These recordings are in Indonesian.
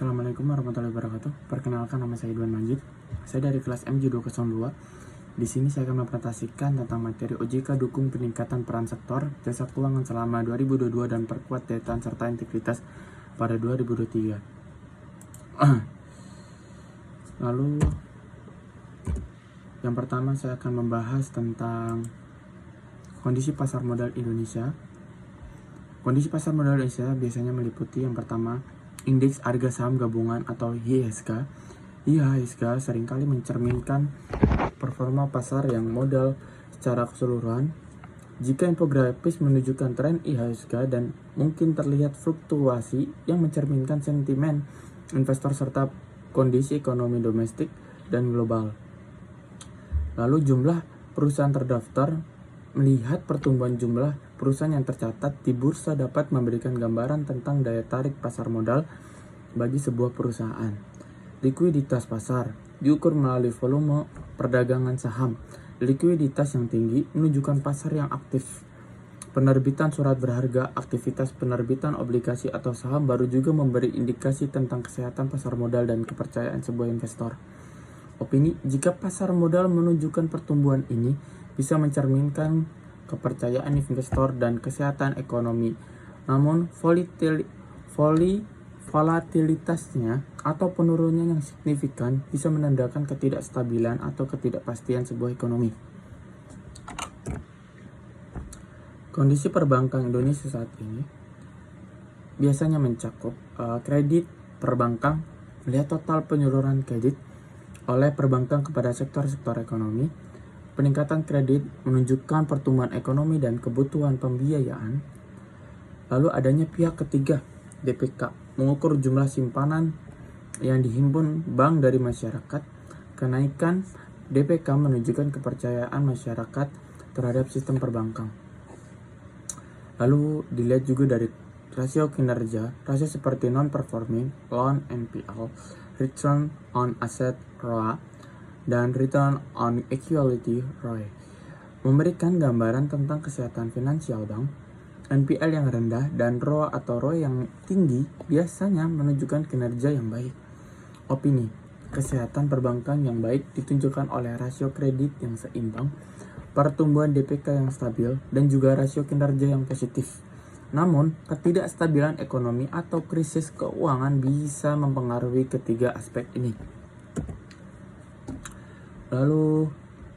Assalamualaikum warahmatullahi wabarakatuh. Perkenalkan, nama saya Idwan Majid. Saya dari kelas MJ202. Di sini saya akan mempresentasikan tentang materi OJK dukung peningkatan peran sektor jasa keuangan selama 2022 dan perkuat daya tahan serta integritas pada 2023. Lalu yang pertama saya akan membahas tentang kondisi pasar modal Indonesia. Kondisi pasar modal Indonesia biasanya meliputi yang pertama, indeks harga saham gabungan atau IHSG. IHSG seringkali mencerminkan performa pasar yang modal secara keseluruhan. Jika infografis menunjukkan tren IHSG dan mungkin terlihat fluktuasi yang mencerminkan sentimen investor serta kondisi ekonomi domestik dan global. Lalu jumlah perusahaan terdaftar, melihat pertumbuhan jumlah perusahaan yang tercatat di bursa dapat memberikan gambaran tentang daya tarik pasar modal bagi sebuah perusahaan. Likuiditas pasar diukur melalui volume perdagangan saham. Likuiditas yang tinggi menunjukkan pasar yang aktif. Penerbitan surat berharga, aktivitas penerbitan obligasi atau saham baru juga memberi indikasi tentang kesehatan pasar modal dan kepercayaan sebuah investor. Opini, jika pasar modal menunjukkan pertumbuhan ini, bisa mencerminkan kepercayaan investor dan kesehatan ekonomi. Namun, volatilitasnya atau penurunannya yang signifikan bisa menandakan ketidakstabilan atau ketidakpastian sebuah ekonomi. Kondisi perbankan Indonesia saat ini biasanya mencakup kredit perbankan, melihat total penyaluran kredit oleh perbankan kepada sektor-sektor ekonomi. Peningkatan kredit menunjukkan pertumbuhan ekonomi dan kebutuhan pembiayaan. Lalu adanya pihak ketiga, DPK, mengukur jumlah simpanan yang dihimpun bank dari masyarakat. Kenaikan DPK menunjukkan kepercayaan masyarakat terhadap sistem perbankan. Lalu dilihat juga dari rasio kinerja, rasio seperti non-performing loan NPL, return on asset ROA, dan return on equity ROE, memberikan gambaran tentang kesehatan finansial bank. NPL yang rendah dan ROA atau ROE yang tinggi biasanya menunjukkan kinerja yang baik. Opini, kesehatan perbankan yang baik ditunjukkan oleh rasio kredit yang seimbang, pertumbuhan DPK yang stabil, dan juga rasio kinerja yang positif. Namun, ketidakstabilan ekonomi atau krisis keuangan bisa mempengaruhi ketiga aspek ini. Lalu,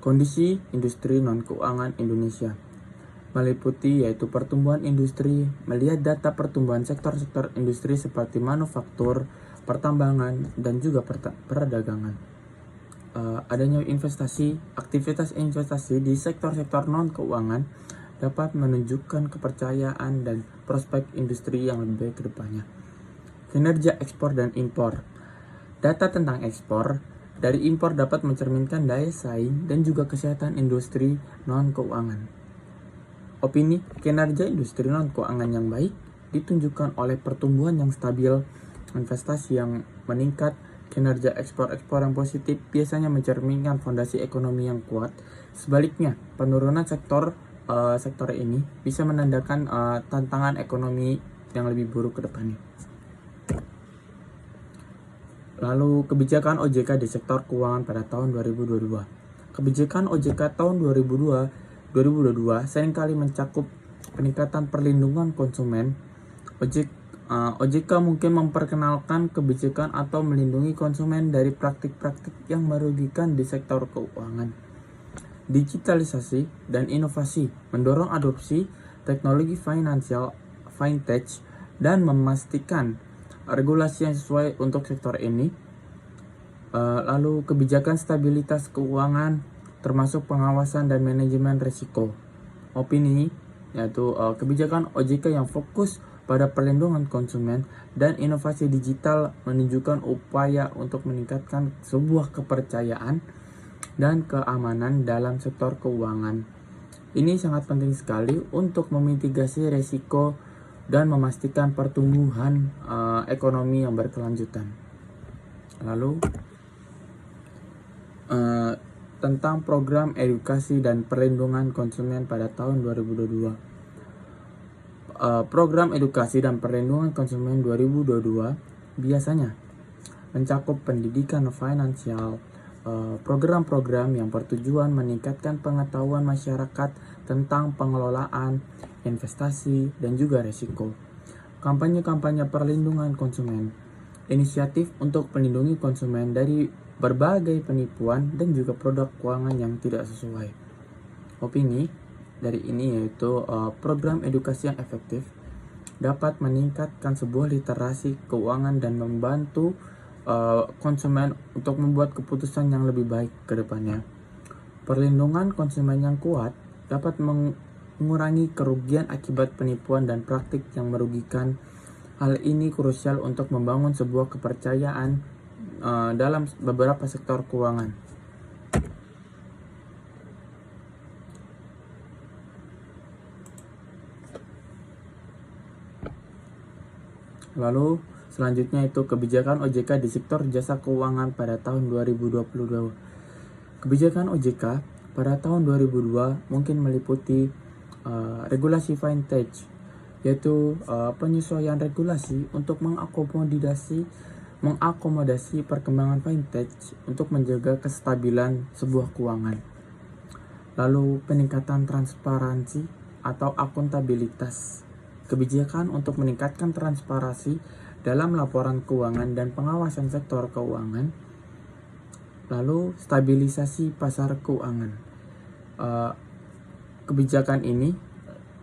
kondisi industri non-keuangan Indonesia meliputi yaitu pertumbuhan industri, melihat data pertumbuhan sektor-sektor industri seperti manufaktur, pertambangan, dan juga perdagangan. Adanya investasi, aktivitas investasi di sektor-sektor non-keuangan dapat menunjukkan kepercayaan dan prospek industri yang lebih baik ke depannya. Kinerja ekspor dan impor. Data tentang ekspor dari impor dapat mencerminkan daya saing dan juga kesehatan industri non-keuangan. Opini, kinerja industri non-keuangan yang baik ditunjukkan oleh pertumbuhan yang stabil, investasi yang meningkat, kinerja ekspor-ekspor yang positif biasanya mencerminkan fondasi ekonomi yang kuat. Sebaliknya, penurunan sektor ini bisa menandakan tantangan ekonomi yang lebih buruk ke depannya. Lalu, kebijakan OJK di sektor keuangan pada tahun 2022. Kebijakan OJK tahun 2022 seringkali mencakup peningkatan perlindungan konsumen. OJK mungkin memperkenalkan kebijakan atau melindungi konsumen dari praktik-praktik yang merugikan di sektor keuangan. Digitalisasi dan inovasi mendorong adopsi teknologi finansial fintech dan memastikan regulasi yang sesuai untuk sektor ini. Lalu kebijakan stabilitas keuangan termasuk pengawasan dan manajemen risiko. Opini yaitu kebijakan OJK yang fokus pada perlindungan konsumen dan inovasi digital menunjukkan upaya untuk meningkatkan sebuah kepercayaan dan keamanan dalam sektor keuangan. Ini sangat penting sekali untuk memitigasi risiko dan memastikan pertumbuhan ekonomi yang berkelanjutan. Lalu tentang program edukasi dan perlindungan konsumen pada tahun 2022. Program edukasi dan perlindungan konsumen 2022 biasanya mencakup pendidikan finansial, program-program yang bertujuan meningkatkan pengetahuan masyarakat tentang pengelolaan, investasi, dan juga risiko. Kampanye-kampanye perlindungan konsumen, inisiatif untuk melindungi konsumen dari berbagai penipuan dan juga produk keuangan yang tidak sesuai. Opini dari ini yaitu program edukasi yang efektif dapat meningkatkan sebuah literasi keuangan dan membantu konsumen untuk membuat keputusan yang lebih baik ke depannya. Perlindungan konsumen yang kuat dapat mengurangi kerugian akibat penipuan dan praktik yang merugikan. Hal ini krusial untuk membangun sebuah kepercayaan dalam beberapa sektor keuangan. Lalu selanjutnya itu kebijakan OJK di sektor jasa keuangan pada tahun 2022. Kebijakan OJK pada tahun 2002 mungkin meliputi regulasi fintech, yaitu penyesuaian regulasi untuk mengakomodasi perkembangan fintech untuk menjaga kestabilan sebuah keuangan. Lalu peningkatan transparansi atau akuntabilitas, kebijakan untuk meningkatkan transparansi dalam laporan keuangan dan pengawasan sektor keuangan. Lalu stabilisasi pasar keuangan. Kebijakan ini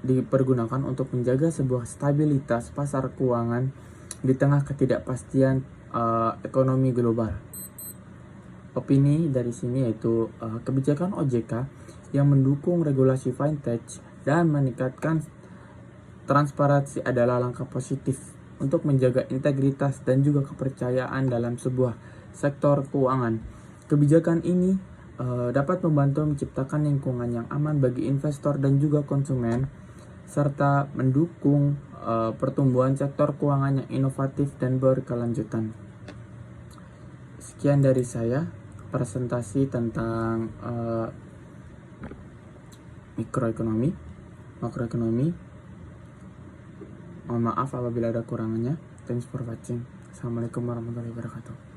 dipergunakan untuk menjaga sebuah stabilitas pasar keuangan di tengah ketidakpastian ekonomi global. Opini dari sini yaitu kebijakan OJK yang mendukung regulasi fintech dan meningkatkan transparansi adalah langkah positif untuk menjaga integritas dan juga kepercayaan dalam sebuah sektor keuangan. Kebijakan ini dapat membantu menciptakan lingkungan yang aman bagi investor dan juga konsumen, serta mendukung pertumbuhan sektor keuangan yang inovatif dan berkelanjutan. Sekian dari saya, presentasi tentang makroekonomi. Mohon maaf apabila ada kurangannya. Thanks for watching. Assalamualaikum warahmatullahi wabarakatuh.